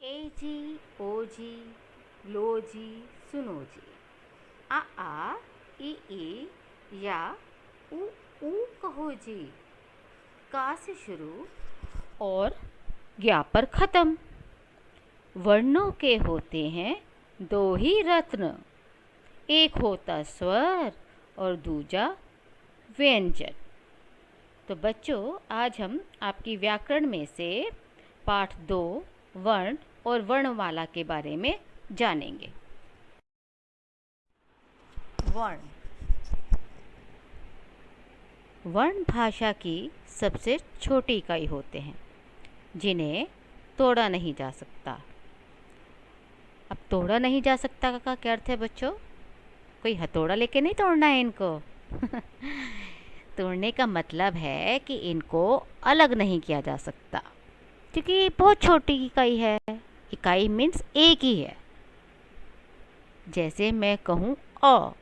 ए जी, ओ जी, लो जी, सुनो जी। आ ई या ऊ कहो जी। का से शुरू और ज्ञा पर खत्म। वर्णों के होते हैं दो ही रत्न, एक होता स्वर और दूजा व्यंजन। तो बच्चों, आज हम आपकी व्याकरण में से पाठ 2 वर्ण और वर्णमाला के बारे में जानेंगे। वर्ण वर्ण भाषा की सबसे छोटी इकाई होते हैं, जिन्हें तोड़ा नहीं जा सकता। अब तोड़ा नहीं जा सकता का क्या अर्थ है बच्चों? कोई हथौड़ा लेके नहीं तोड़ना है इनको। तोड़ने का मतलब है कि इनको अलग नहीं किया जा सकता, क्योंकि बहुत छोटी इकाई है। इकाई मीन्स एक ही है। जैसे मैं कहूँ अ,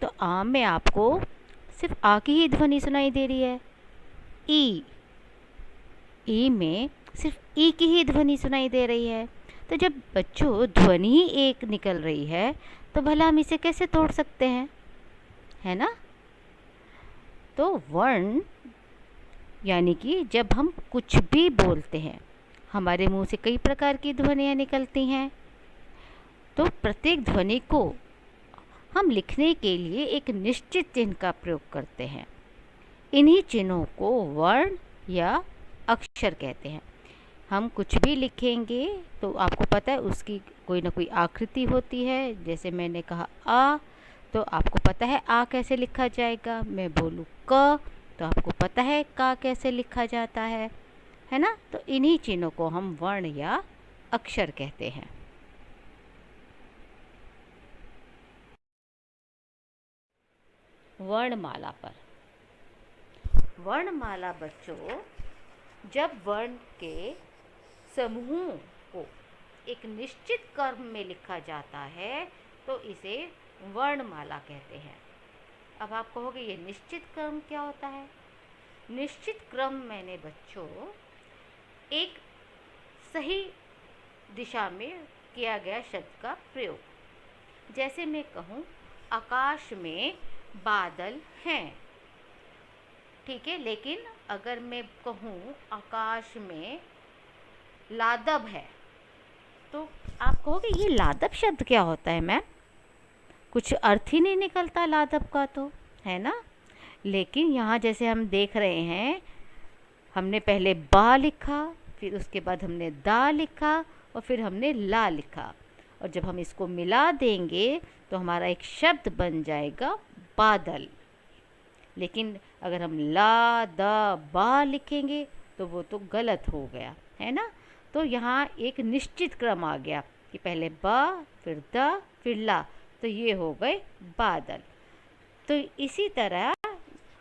तो आ में आपको सिर्फ आ की ही ध्वनि सुनाई दे रही है। ई में सिर्फ ई की ही ध्वनि सुनाई दे रही है। तो जब बच्चों ध्वनि ही एक निकल रही है, तो भला हम इसे कैसे तोड़ सकते हैं, है ना? तो वर्ण यानी कि जब हम कुछ भी बोलते हैं, हमारे मुंह से कई प्रकार की ध्वनियाँ निकलती हैं। तो प्रत्येक ध्वनि को हम लिखने के लिए एक निश्चित चिन्ह का प्रयोग करते हैं। इन्हीं चिन्हों को वर्ण या अक्षर कहते हैं। हम कुछ भी लिखेंगे तो आपको पता है उसकी कोई ना कोई आकृति होती है। जैसे मैंने कहा आ, तो आपको पता है आ कैसे लिखा जाएगा। मैं बोलूँ क, तो आपको पता है का कैसे लिखा जाता है ना? तो इन्हीं चिन्हों को हम वर्ण या अक्षर कहते हैं। वर्णमाला पर वर्णमाला बच्चों, जब वर्ण के समूह को एक निश्चित क्रम में लिखा जाता है तो इसे वर्णमाला कहते हैं। अब आप कहोगे ये निश्चित क्रम क्या होता है? निश्चित क्रम मैंने बच्चों एक सही दिशा में किया गया शब्द का प्रयोग। जैसे मैं कहूँ आकाश में बादल हैं, ठीक है, लेकिन अगर मैं कहूँ आकाश में लादब है, तो आप कहोगे ये लादब शब्द क्या होता है मैम? कुछ अर्थ ही नहीं निकलता लादब का, तो है ना? लेकिन यहाँ जैसे हम देख रहे हैं, हमने पहले बा लिखा, फिर उसके बाद हमने दा लिखा और फिर हमने ला लिखा, और जब हम इसको मिला देंगे तो हमारा एक शब्द बन जाएगा बादल। लेकिन अगर हम ला दा बा लिखेंगे तो वो तो गलत हो गया, है ना? तो यहाँ एक निश्चित क्रम आ गया कि पहले बा, फिर दा, फिर ला, तो ये हो गए बादल। तो इसी तरह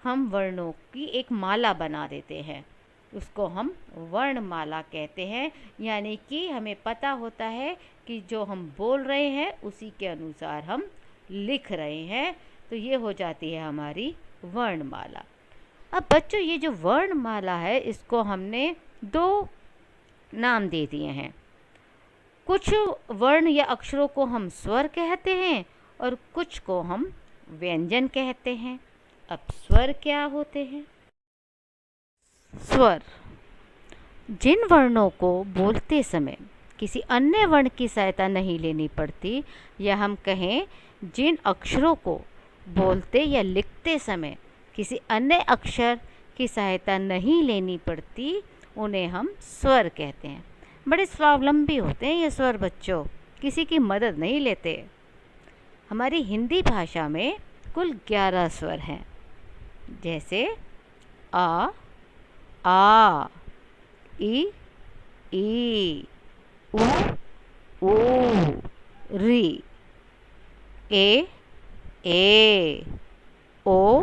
हम वर्णों की एक माला बना देते हैं, उसको हम वर्णमाला कहते हैं। यानी कि हमें पता होता है कि जो हम बोल रहे हैं उसी के अनुसार हम लिख रहे हैं, तो ये हो जाती है हमारी वर्णमाला। अब बच्चों, ये जो वर्णमाला है इसको हमने 2 नाम दे दिए हैं। कुछ वर्ण या अक्षरों को हम स्वर कहते हैं और कुछ को हम व्यंजन कहते हैं। अब स्वर क्या होते हैं? स्वर जिन वर्णों को बोलते समय किसी अन्य वर्ण की सहायता नहीं लेनी पड़ती, या हम कहें जिन अक्षरों को बोलते या लिखते समय किसी अन्य अक्षर की सहायता नहीं लेनी पड़ती, उन्हें हम स्वर कहते हैं। बड़े स्वावलंबी होते हैं ये स्वर बच्चों, किसी की मदद नहीं लेते। हमारी हिंदी भाषा में कुल 11 स्वर हैं। जैसे आ ई उ ऊ री, ए ओ।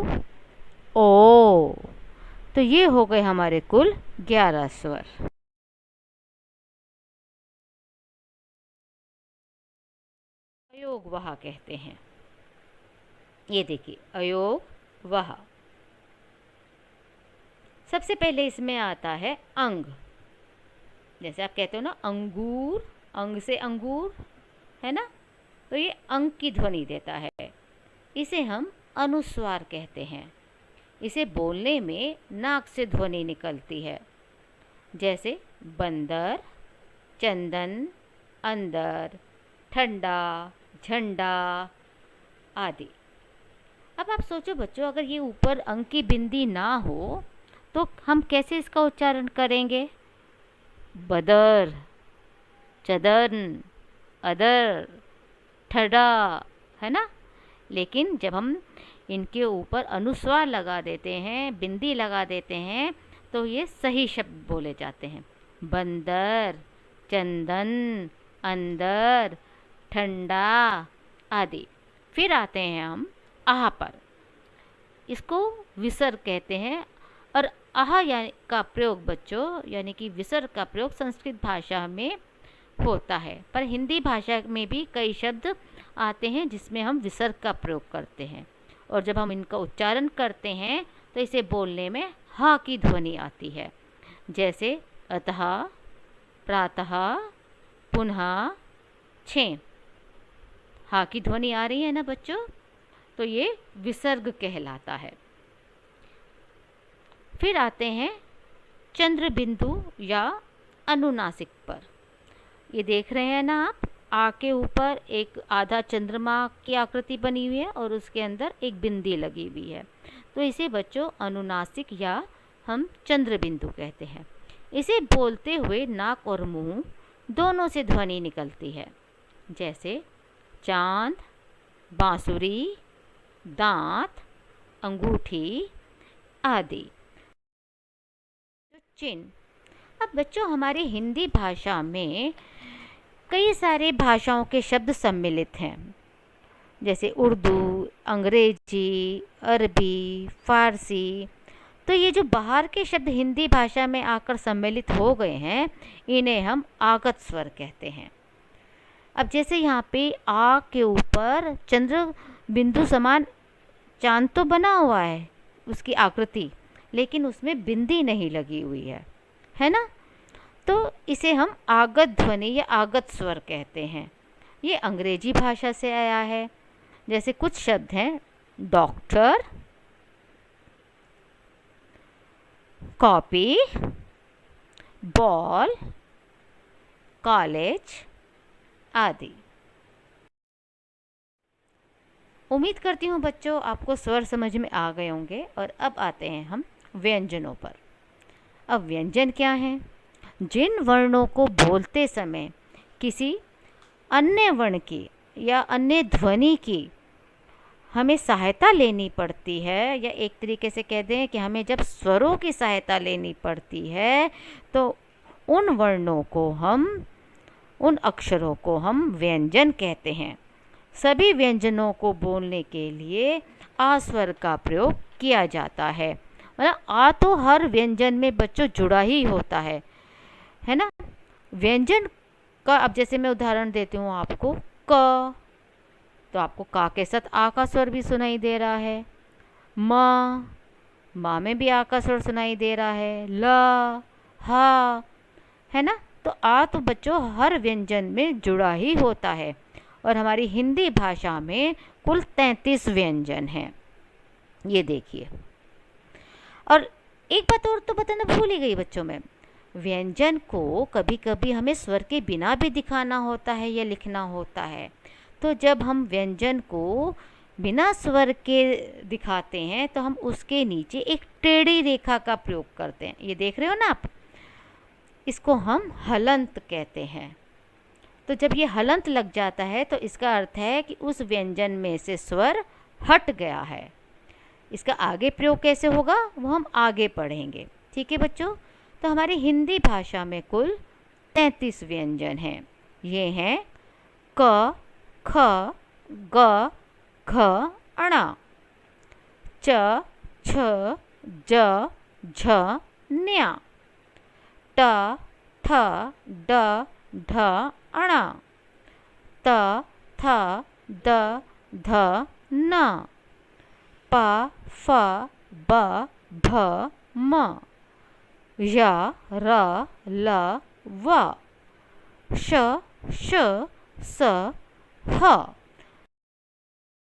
तो ये हो गए हमारे कुल 11 स्वर। अयोग वहा कहते हैं। ये देखिए अयोग वहा। सबसे पहले इसमें आता है अंग। जैसे आप कहते हो ना अंगूर, अंग से अंगूर, है ना, तो ये अंग की ध्वनि देता है। इसे हम अनुस्वार कहते हैं। इसे बोलने में नाक से ध्वनि निकलती है, जैसे बंदर, चंदन, अंदर, ठंडा, झंडा आदि। अब आप सोचो बच्चों, अगर ये ऊपर अंक की बिंदी ना हो तो हम कैसे इसका उच्चारण करेंगे? बदर, चदन, अदर, ठडा, है ना। लेकिन जब हम इनके ऊपर अनुस्वार लगा देते हैं, बिंदी लगा देते हैं, तो ये सही शब्द बोले जाते हैं। बंदर, चंदन, अंदर, ठंडा आदि। फिर आते हैं हम आह पर। इसको विसर्ग कहते हैं। और आह यानी का प्रयोग बच्चों, यानी कि विसर्ग का प्रयोग संस्कृत भाषा में होता है, पर हिंदी भाषा में भी कई शब्द आते हैं जिसमें हम विसर्ग का प्रयोग करते हैं। और जब हम इनका उच्चारण करते हैं तो इसे बोलने में हा की ध्वनि आती है, जैसे अतः, प्रातः, पुनः, छे। हा की ध्वनि आ रही है ना बच्चों, तो ये विसर्ग कहलाता है। फिर आते हैं चंद्र बिंदु या अनुनासिक पर। ये देख रहे हैं ना आप, आ के ऊपर एक आधा चंद्रमा की आकृति बनी हुई है और उसके अंदर एक बिंदी लगी हुई है, तो इसे बच्चों अनुनासिक या हम चंद्र बिंदु कहते हैं। इसे बोलते हुए नाक और मुंह दोनों से ध्वनि निकलती है, जैसे चांद, बांसुरी, दांत, अंगूठी आदि। चिन्ह। अब बच्चों हमारी हिंदी भाषा में कई सारे भाषाओं के शब्द सम्मिलित हैं, जैसे उर्दू, अंग्रेजी, अरबी, फारसी। तो ये जो बाहर के शब्द हिंदी भाषा में आकर सम्मिलित हो गए हैं, इन्हें हम आगत स्वर कहते हैं। अब जैसे यहाँ पे आ के ऊपर चंद्र बिंदु समान चांद तो बना हुआ है उसकी आकृति, लेकिन उसमें बिंदी नहीं लगी हुई है ना, तो इसे हम आगत ध्वनि या आगत स्वर कहते हैं। ये अंग्रेजी भाषा से आया है। जैसे कुछ शब्द हैं डॉक्टर, कॉपी, बॉल, कॉलेज आदि। उम्मीद करती हूँ बच्चों आपको स्वर समझ में आ गए होंगे। और अब आते हैं हम व्यंजनों पर। अब व्यंजन क्या हैं? जिन वर्णों को बोलते समय किसी अन्य वर्ण की या अन्य ध्वनि की हमें सहायता लेनी पड़ती है, या एक तरीके से कह दें कि हमें जब स्वरों की सहायता लेनी पड़ती है, तो उन वर्णों को हम, उन अक्षरों को हम व्यंजन कहते हैं। सभी व्यंजनों को बोलने के लिए आ स्वर का प्रयोग किया जाता है। मतलब आ तो हर व्यंजन में बच्चों जुड़ा ही होता है ना। व्यंजन का अब जैसे मैं उदाहरण देती हूँ आपको, क, तो आपको का के साथ आ का स्वर भी सुनाई दे रहा है। माँ में भी आ का स्वर सुनाई दे रहा है। ल, हा, है ना। तो आ तो बच्चों हर व्यंजन में जुड़ा ही होता है। और हमारी हिंदी भाषा में कुल 33 व्यंजन हैं, ये देखिए। और एक बात और तो बताना भूल ही गई बच्चों में, व्यंजन को कभी कभी हमें स्वर के बिना भी दिखाना होता है या लिखना होता है। तो जब हम व्यंजन को बिना स्वर के दिखाते हैं तो हम उसके नीचे एक टेढ़ी रेखा का प्रयोग करते हैं। ये देख रहे हो ना आप, इसको हम हलंत कहते हैं। तो जब ये हलंत लग जाता है तो इसका अर्थ है कि उस व्यंजन में से स्वर हट गया है। इसका आगे प्रयोग कैसे होगा वो हम आगे पढ़ेंगे, ठीक है बच्चों। तो हमारी हिंदी भाषा में कुल 33 व्यंजन हैं। ये हैं क, ख, ग, घ, ण, च, छ, ज, झ, न्या, ट, ठ, ड, ढ, ण, त, थ, द, ध, न, प, फ, ब, भ, म, य, र, ल, व, श, श, स, ह।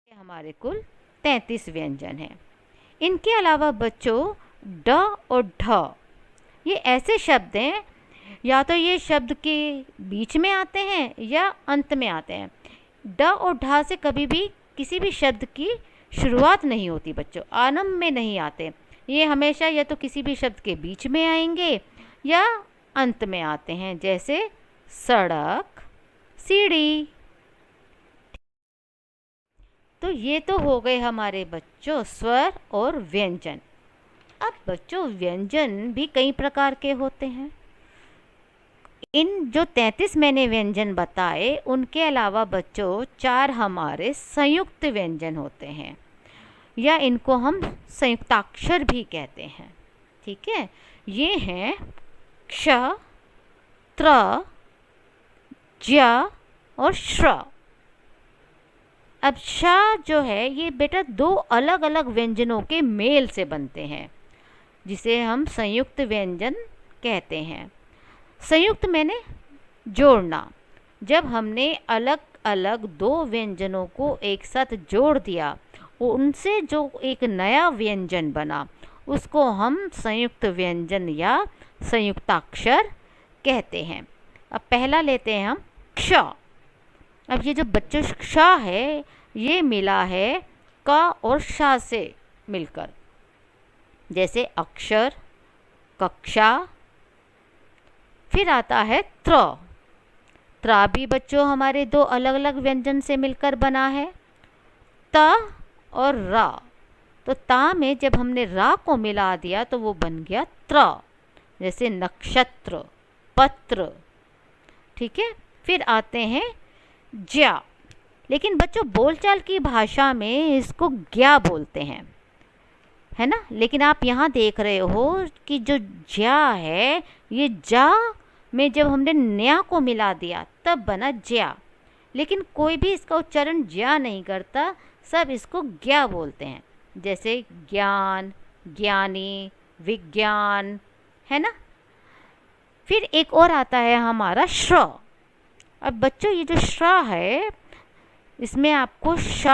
ये हमारे कुल 33 व्यंजन हैं। इनके अलावा बच्चों ड और ढ ये ऐसे शब्द हैं, या तो ये शब्द के बीच में आते हैं या अंत में आते हैं। ड और ढ से कभी भी किसी भी शब्द की शुरुआत नहीं होती बच्चों, आरंभ में नहीं आते। ये हमेशा या तो किसी भी शब्द के बीच में आएंगे या अंत में आते हैं, जैसे सड़क, सीढ़ी। तो ये तो हो गए हमारे बच्चों स्वर और व्यंजन। अब बच्चों व्यंजन भी कई प्रकार के होते हैं। इन जो 33 मैंने व्यंजन बताए उनके अलावा बच्चों 4 हमारे संयुक्त व्यंजन होते हैं, या इनको हम संयुक्ताक्षर भी कहते हैं। ठीक है, ये हैं क्ष, त्र, ज्य और श्र। अब श जो है ये बेटा 2 अलग अलग व्यंजनों के मेल से बनते हैं, जिसे हम संयुक्त व्यंजन कहते हैं। संयुक्त मैंने जोड़ना। जब हमने अलग अलग 2 व्यंजनों को एक साथ जोड़ दिया, उनसे जो एक नया व्यंजन बना उसको हम संयुक्त व्यंजन या संयुक्ताक्षर कहते हैं। अब पहला लेते हैं हम क्ष। अब ये जो बच्चों क्ष है ये मिला है क और श से मिलकर, जैसे अक्षर, कक्षा। फिर आता है त्र। त्र भी बच्चों हमारे 2 अलग अलग व्यंजन से मिलकर बना है, त और रा। तो ता में जब हमने रा को मिला दिया तो वो बन गया त्र, जैसे नक्षत्र, पत्र। ठीक है, फिर आते हैं ज्या। लेकिन बच्चों बोलचाल की भाषा में इसको ज्ञा बोलते हैं, है ना। लेकिन आप यहाँ देख रहे हो कि जो ज्या है ये जा में जब हमने न्या को मिला दिया तब बना ज्या। लेकिन कोई भी इसका उच्चारण ज्या नहीं करता, सब इसको ज्ञा बोलते हैं, जैसे ज्ञान, ज्ञानी, विज्ञान, है ना। फिर एक और आता है हमारा श्र। अब बच्चों ये जो श्र है इसमें आपको श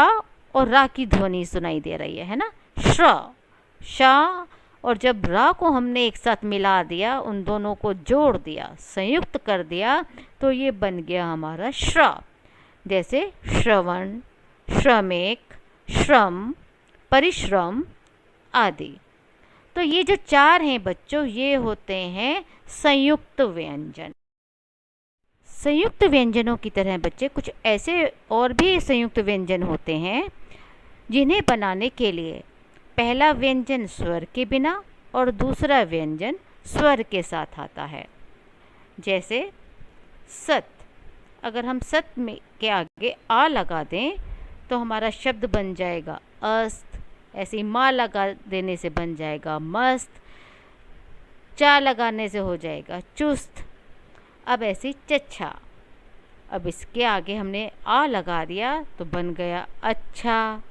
और रा की ध्वनि सुनाई दे रही है ना। श्र, श, और जब रा को हमने एक साथ मिला दिया, उन दोनों को जोड़ दिया, संयुक्त कर दिया, तो ये बन गया हमारा श्र। जैसे श्रवण, श्रमिक, श्रम, परिश्रम आदि। तो ये जो 4 हैं बच्चों ये होते हैं संयुक्त व्यंजन। संयुक्त व्यंजनों की तरह बच्चे कुछ ऐसे और भी संयुक्त व्यंजन होते हैं जिन्हें बनाने के लिए पहला व्यंजन स्वर के बिना और दूसरा व्यंजन स्वर के साथ आता है। जैसे सत। अगर हम सत में के आगे आ लगा दें तो हमारा शब्द बन जाएगा अस्त। ऐसे ही माँ लगा देने से बन जाएगा मस्त। चा लगाने से हो जाएगा चुस्त। अब ऐसे चच्छा। अब इसके आगे हमने आ लगा दिया तो बन गया अच्छा,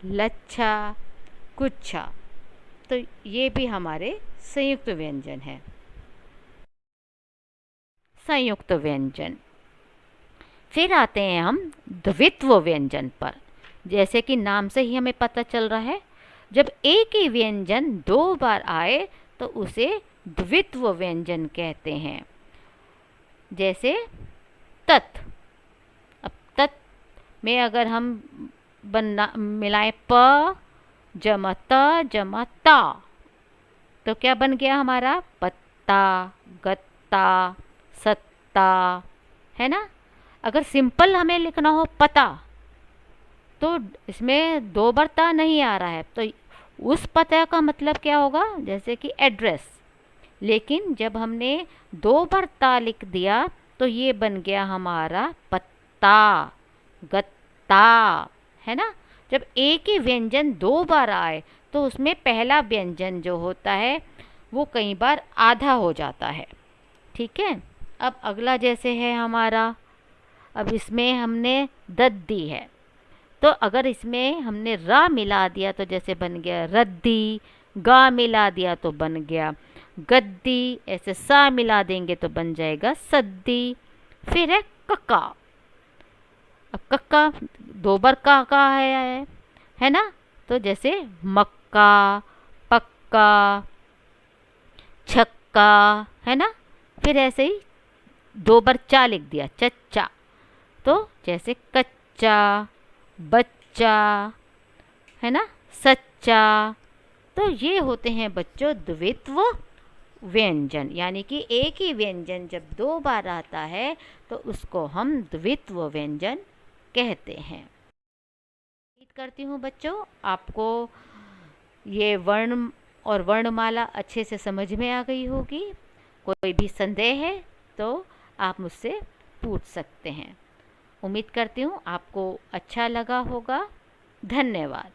लच्छा, कुच्छा। तो ये भी हमारे संयुक्त व्यंजन है। संयुक्त व्यंजन। फिर आते हैं हम द्वित्व व्यंजन पर। जैसे कि नाम से ही हमें पता चल रहा है, जब एक ही व्यंजन 2 बार आए तो उसे द्वित्व व्यंजन कहते हैं। जैसे तत्। अब तत् में अगर हम मिलाएं प जमा त जमा ता तो क्या बन गया हमारा पत्ता, गत्ता, सत्ता, है ना। अगर सिंपल हमें लिखना हो पता तो इसमें 2 बार ता नहीं आ रहा है, तो उस पता का मतलब क्या होगा, जैसे कि एड्रेस। लेकिन जब हमने 2 बार ता लिख दिया तो ये बन गया हमारा पत्ता, गत्ता, है ना। जब एक ही व्यंजन 2 बार आए तो उसमें पहला व्यंजन जो होता है वो कई बार आधा हो जाता है। ठीक है। अब अगला जैसे है हमारा, अब इसमें हमने दद दी है तो अगर इसमें हमने रा मिला दिया तो जैसे बन गया रद्दी, गा मिला दिया तो बन गया गद्दी, ऐसे सा मिला देंगे तो बन जाएगा सद्दी। फिर है कक्का। अब कक्का 2 बार का है ना। तो जैसे मक्का, पक्का, छक्का, है ना। फिर ऐसे ही 2 बार चा लिख दिया, चच्चा। तो जैसे कच्चा, बच्चा, है ना, सच्चा। तो ये होते हैं बच्चों द्वित्व व्यंजन, यानी कि एक ही व्यंजन जब 2 बार आता है तो उसको हम द्वित्व व्यंजन कहते हैं। उम्मीद करती हूँ बच्चों आपको ये वर्ण और वर्णमाला अच्छे से समझ में आ गई होगी। कोई भी संदेह है तो आप मुझसे पूछ सकते हैं। उम्मीद करती हूँ आपको अच्छा लगा होगा। धन्यवाद।